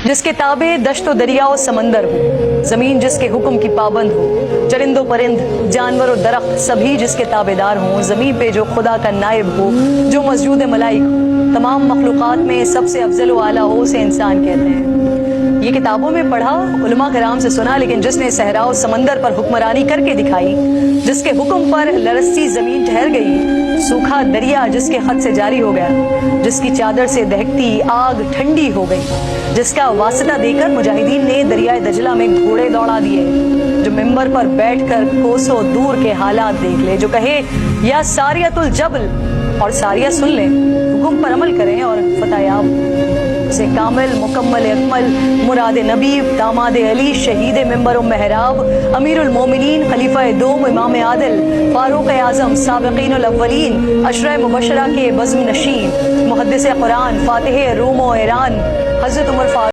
जिसके ताबे दश्त दरिया और समंदर हो, जमीन जिसके हुक्म की पाबंद हो, चरिंदो परिंद जानवर और दरख्त सभी जिसके ताबेदार हों, जमीन पे जो खुदा का नायब हो, जो मस्जूद मलाइक हो, तमाम मखलूक़ात में सबसे अफजल व आला हो, उसे इंसान कहते हैं। ये किताबों में पढ़ा, उलमा कराम से सुना, लेकिन जिसने सहरा और समंदर पर हुक्मरानी करके दिखाई, जिसके हुक्म पर लरसती जमीन ठहर गई, सूखा दरिया जिसके खत से जारी हो गया, जिसकी चादर से दहकती आग ठंडी हो गई, जिसका वास्ता देकर मुजाहिदीन ने दरियाए दजला में घोड़े दौड़ा दिए, जो मिंबर पर बैठकर कोसों दूर के हालात देख ले, जो कहे या सारियतुल जबल और सारिया सुन ले, हुक्म पर अमल करें और फतहयाब से कामिल मुकम्मल अकमल मुराद नबी दामाद अली शहीद मिंबर महराब अमीरुल मोमिनीन खलीफा दोम इमाम आदिल फारूक आजम साबिकीन अव्वलीन अशरा मुबशरा के बज़्म नशीन मुहद्दिस कुरान फातिह रूम और ईरान हज़रत उमर फारूक